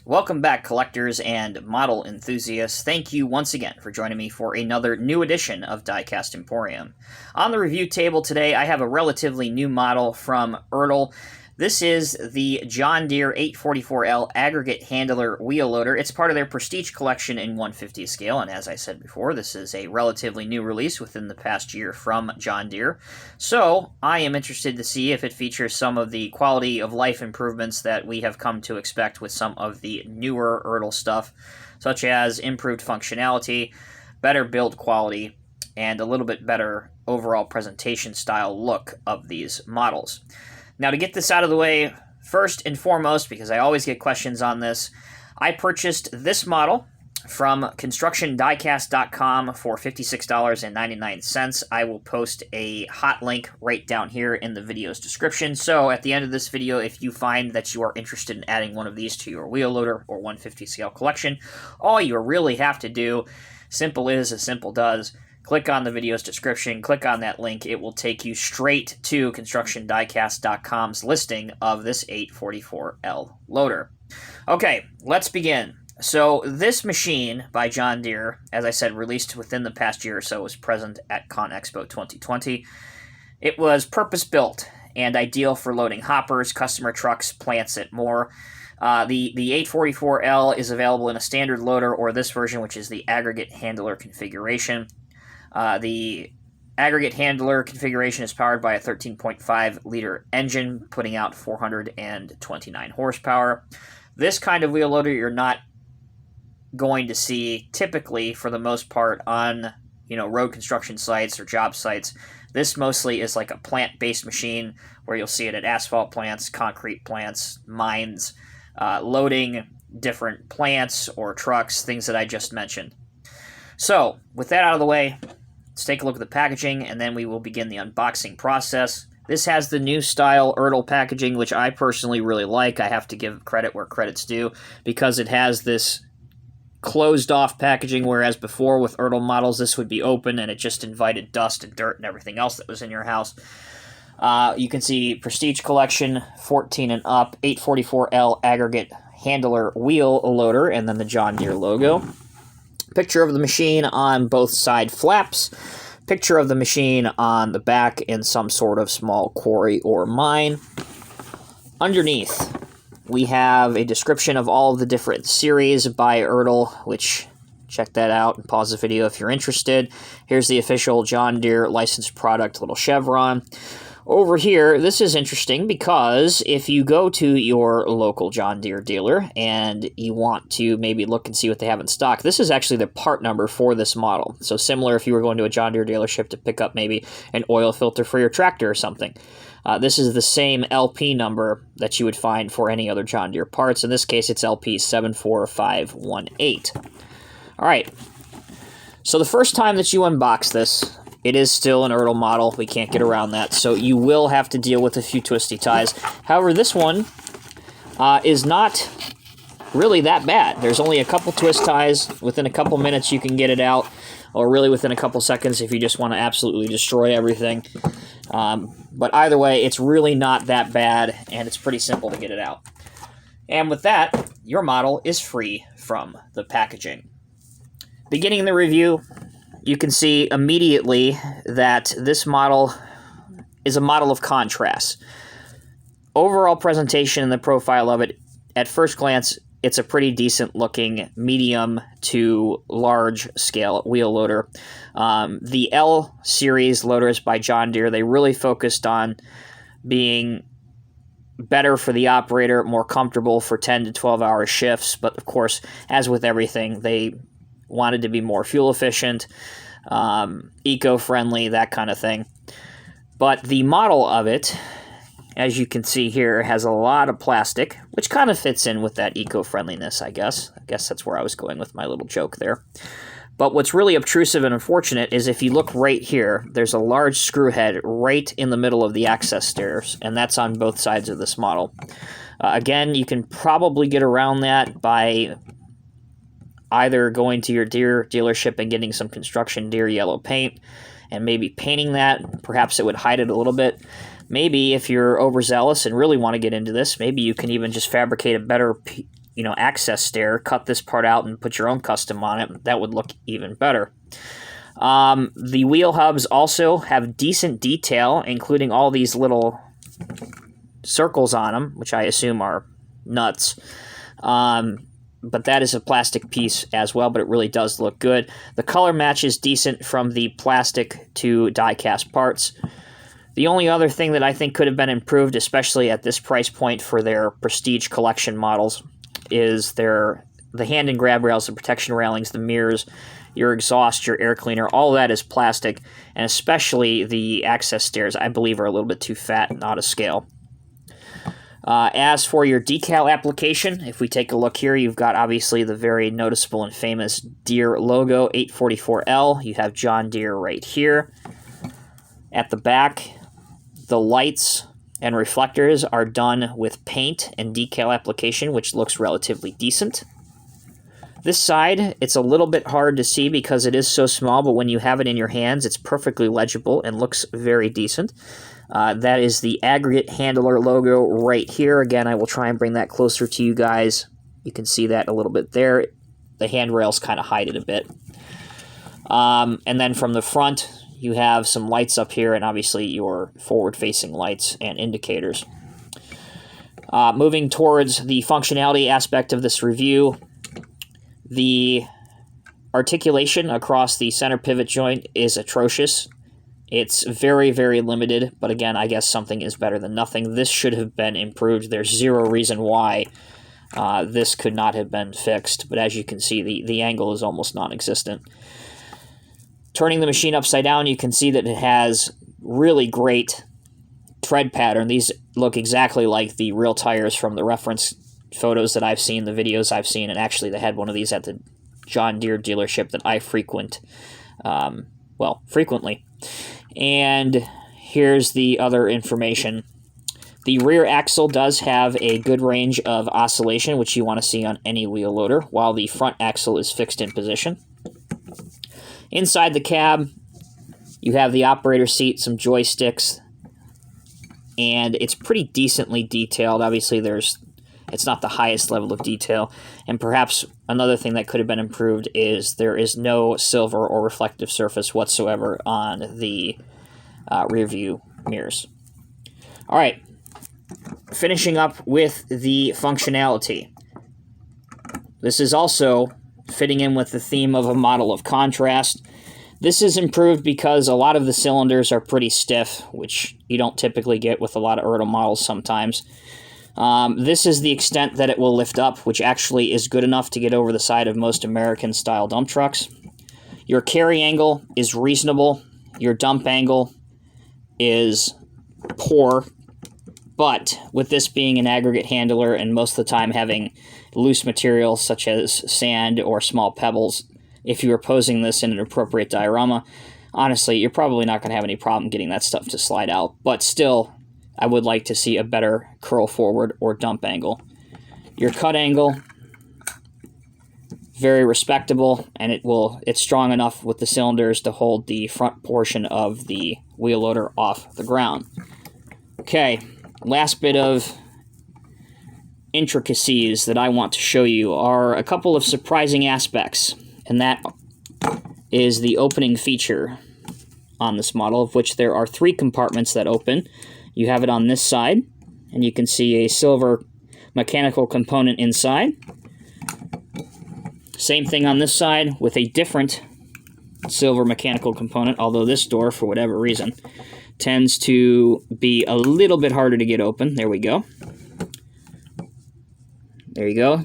Welcome back, collectors and model enthusiasts. Thank you once again for joining me for another new edition of Diecast Emporium. On the review table today, I have a relatively new model from Ertl. This is the John Deere 844L Aggregate Handler Wheel Loader. It's part of their Prestige collection in 1/50th scale, and as I said before, this is a relatively new release within the past year from John Deere. So, I am interested to see if it features some of the quality of life improvements that we have come to expect with some of the newer Ertl stuff, such as improved functionality, better build quality, and a little bit better overall presentation style look of these models. Now, to get this out of the way, first and foremost, because I always get questions on this, I purchased this model from constructiondiecast.com for $56.99. I will post a hot link right down here in the video's description. So at the end of this video, if you find that you are interested in adding one of these to your wheel loader or 1/50 scale collection, all you really have to do, simple is as simple does, click on the video's description, click on that link. It will take you straight to constructiondiecast.com's listing of this 844L loader. Okay, let's begin. So this machine by John Deere, as I said, released within the past year or so, was present at ConExpo 2020. It was purpose-built and ideal for loading hoppers, customer trucks, plants, and more. The 844L is available in a standard loader or this version, which is the Aggregate Handler configuration. The Aggregate Handler configuration is powered by a 13.5-liter engine, putting out 429 horsepower. This kind of wheel loader you're not going to see typically, for the most part, on road construction sites or job sites. This mostly is like a plant-based machine where you'll see it at asphalt plants, concrete plants, mines, loading different plants or trucks, things that I just mentioned. So, with that out of the way, let's take a look at the packaging, and then we will begin the unboxing process. This has the new style Ertl packaging, which I personally really like. I have to give credit where credit's due, because it has this closed-off packaging, whereas before with Ertl models, this would be open, and it just invited dust and dirt and everything else that was in your house. You can see Prestige Collection, 14 and up, 844L Aggregate Handler Wheel Loader, and then the John Deere logo. Picture of the machine on both side flaps. Picture of the machine on the back in some sort of small quarry or mine. Underneath, we have a description of all of the different series by Ertl, which, check that out and pause the video if you're interested. Here's the official John Deere licensed product little chevron. Over here, this is interesting because if you go to your local John Deere dealer and you want to maybe look and see what they have in stock, this is actually the part number for this model. So similar if you were going to a John Deere dealership to pick up maybe an oil filter for your tractor or something. This is the same LP number that you would find for any other John Deere parts. In this case, it's LP 74518. All right. So the first time that you unbox this, it is still an Ertl model. We can't get around that. So you will have to deal with a few twisty ties. However, this one is not really that bad. There's only a couple twist ties. Within a couple minutes, you can get it out. Or really within a couple seconds if you just want to absolutely destroy everything. But either way, it's really not that bad, and it's pretty simple to get it out. And with that, your model is free from the packaging. Beginning the review, you can see immediately that this model is a model of contrast. Overall presentation and the profile of it, at first glance, it's a pretty decent looking medium to large scale wheel loader. The L series loaders by John Deere, they really focused on being better for the operator, more comfortable for 10 to 12 hour shifts. But of course, as with everything, they wanted to be more fuel efficient, eco-friendly, that kind of thing. But the model of it, as you can see here, has a lot of plastic, which kind of fits in with that eco-friendliness, I guess. I guess that's where I was going with my little joke there. But what's really obtrusive and unfortunate is if you look right here, there's a large screw head right in the middle of the access stairs, and that's on both sides of this model. Again, you can probably get around that by either going to your Deere dealership and getting some construction Deere yellow paint and maybe painting that. Perhaps it would hide it a little bit. Maybe if you're overzealous and really want to get into this, maybe you can even just fabricate a better access stair, cut this part out and put your own custom on it. That would look even better. The wheel hubs also have decent detail, including all these little circles on them, which I assume are nuts. But that is a plastic piece as well, but it really does look good. The color match is decent from the plastic to die-cast parts. The only other thing that I think could have been improved, especially at this price point for their Prestige Collection models, is the hand and grab rails, the protection railings, the mirrors, your exhaust, your air cleaner, all that is plastic, and especially the access stairs, I believe, are a little bit too fat and out of scale. As for your decal application, if we take a look here, you've got obviously the very noticeable and famous Deere logo, 844L. You have John Deere right here. At the back, the lights and reflectors are done with paint and decal application, which looks relatively decent. This side, it's a little bit hard to see because it is so small, but when you have it in your hands, it's perfectly legible and looks very decent. That is the Aggregate Handler logo right here. Again, I will try and bring that closer to you guys. You can see that a little bit there. The handrails kind of hide it a bit. And then from the front, you have some lights up here, and obviously your forward-facing lights and indicators. Moving towards the functionality aspect of this review, the articulation across the center pivot joint is atrocious. It's very, very limited, but again, I guess something is better than nothing. This should have been improved. There's zero reason why this could not have been fixed, but as you can see, the angle is almost non-existent. Turning the machine upside down, you can see that it has really great tread pattern. These look exactly like the real tires from the reference photos that I've seen, the videos I've seen, and actually they had one of these at the John Deere dealership that I frequent, frequently. And here's the other information. The rear axle does have a good range of oscillation, which you want to see on any wheel loader, while the front axle is fixed in position. Inside the cab, you have the operator seat, some joysticks, and it's pretty decently detailed. Obviously, it's not the highest level of detail, and perhaps another thing that could have been improved is there is no silver or reflective surface whatsoever on the rear view mirrors. All right, finishing up with the functionality. This is also fitting in with the theme of a model of contrast. This is improved because a lot of the cylinders are pretty stiff, which you don't typically get with a lot of Ertl models sometimes. This is the extent that it will lift up, which actually is good enough to get over the side of most American-style dump trucks. Your carry angle is reasonable. Your dump angle is poor. But with this being an aggregate handler and most of the time having loose material such as sand or small pebbles, if you are posing this in an appropriate diorama, honestly, you're probably not going to have any problem getting that stuff to slide out. But still, I would like to see a better curl forward or dump angle. Your cut angle, very respectable, and it's strong enough with the cylinders to hold the front portion of the wheel loader off the ground. Okay, last bit of intricacies that I want to show you are a couple of surprising aspects, and that is the opening feature on this model, of which there are 3 compartments that open. You have it on this side, and you can see a silver mechanical component inside. Same thing on this side with a different silver mechanical component, although this door, for whatever reason, tends to be a little bit harder to get open. There we go. There you go.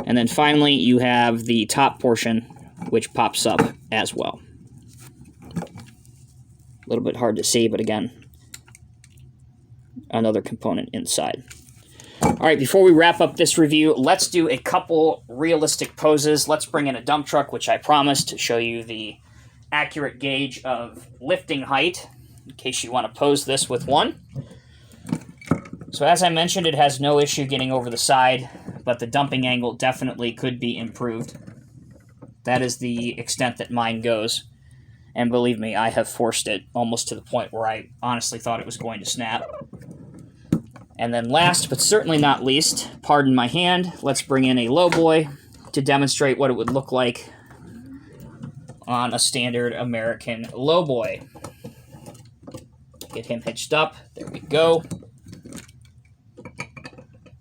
And then finally, you have the top portion, which pops up as well. A little bit hard to see, but again, another component inside. All right, before we wrap up this review, let's do a couple realistic poses. Let's bring in a dump truck, which I promised, to show you the accurate gauge of lifting height, in case you want to pose this with one. So as I mentioned, it has no issue getting over the side, but the dumping angle definitely could be improved. That is the extent that mine goes. And believe me, I have forced it almost to the point where I honestly thought it was going to snap. And then last, but certainly not least, pardon my hand, let's bring in a lowboy to demonstrate what it would look like on a standard American lowboy. Get him hitched up. There we go.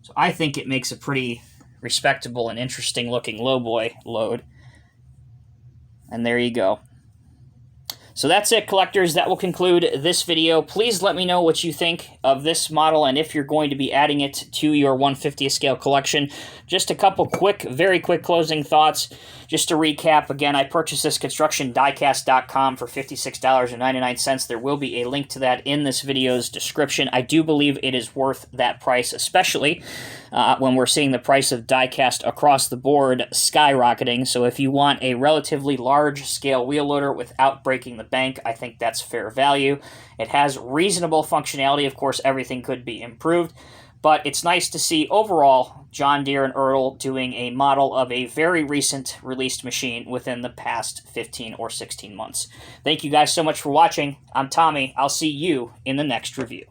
So I think it makes a pretty respectable and interesting looking lowboy load. And there you go. So that's it, collectors. That will conclude this video. Please let me know what you think of this model and if you're going to be adding it to your 1/50th scale collection. Just a couple quick, very quick closing thoughts. Just to recap, again, I purchased this ConstructionDiecast.com for $56.99. There will be a link to that in this video's description. I do believe it is worth that price, especially when we're seeing the price of diecast across the board skyrocketing. So if you want a relatively large-scale wheel loader without breaking the bank, I think that's fair value. It has reasonable functionality. Of course, everything could be improved. But it's nice to see overall John Deere and Ertl doing a model of a very recent released machine within the past 15 or 16 months. Thank you guys so much for watching. I'm Tommy. I'll see you in the next review.